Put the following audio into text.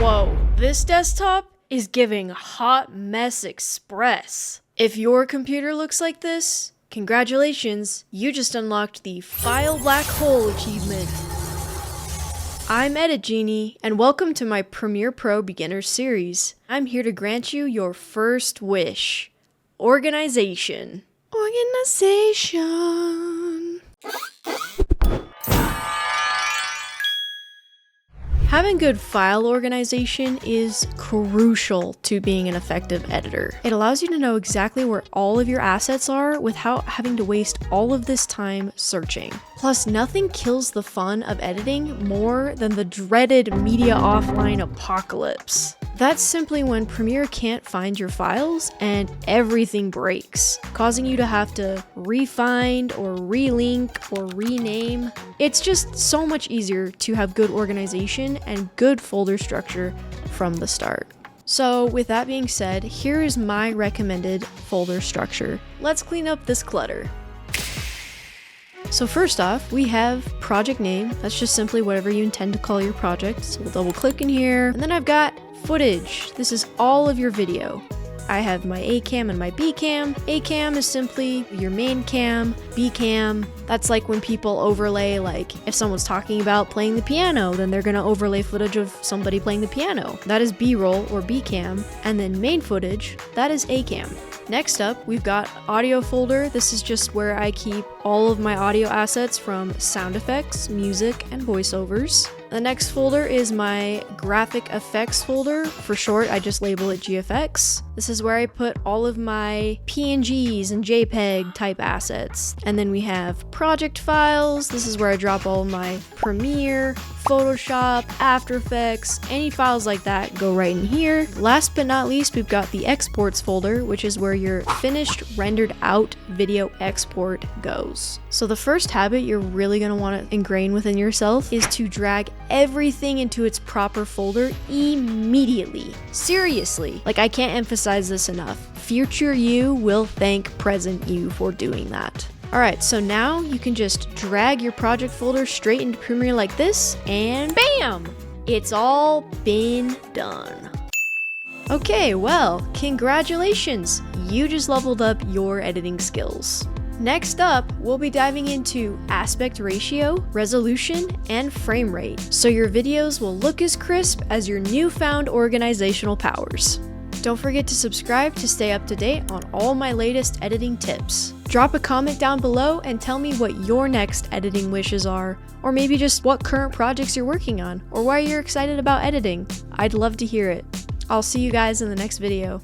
Whoa, this desktop is giving Hot Mess Express. If your computer looks like this, congratulations, you just unlocked the File Black Hole achievement. I'm Jeanie, and welcome to my Premiere Pro Beginner series. I'm here to grant you your first wish. Organization. Having good file organization is crucial to being an effective editor. It allows you to know exactly where all of your assets are without having to waste all of this time searching. Plus, nothing kills the fun of editing more than the dreaded media offline apocalypse. That's simply when Premiere can't find your files and everything breaks, causing you to have to refind or relink or rename. It's just so much easier to have good organization and good folder structure from the start. So with that being said, here is my recommended folder structure. Let's clean up this clutter. So first off, we have project name. That's just simply whatever you intend to call your project. So we'll double click in here. And then I've got footage. This is all of your video. I have my A cam and my B cam. A cam is simply your main cam. B cam, that's like when people overlay, like if someone's talking about playing the piano, then they're gonna overlay footage of somebody playing the piano. That is B-roll or B cam. And then main footage, that is A cam. Next up, we've got audio folder. This is just where I keep all of my audio assets from sound effects, music, and voiceovers. The next folder is my graphic effects folder. For short, I just label it GFX. This is where I put all of my PNGs and JPEG type assets. And then we have project files. This is where I drop all of my Premiere, Photoshop, After Effects, any files like that go right in here. Last but not least, we've got the exports folder, which is where your finished rendered out video export goes. So the first habit you're really going to want to ingrain within yourself is to drag everything into its proper folder immediately. Seriously, like I can't emphasize this enough. Future you will thank present you for doing that. Alright, so now you can just drag your project folder straight into Premiere like this, and BAM! It's all been done. Okay, well, congratulations! You just leveled up your editing skills. Next up, we'll be diving into aspect ratio, resolution, and frame rate, so your videos will look as crisp as your newfound organizational powers. Don't forget to subscribe to stay up to date on all my latest editing tips. Drop a comment down below and tell me what your next editing wishes are, or maybe just what current projects you're working on, or why you're excited about editing. I'd love to hear it. I'll see you guys in the next video.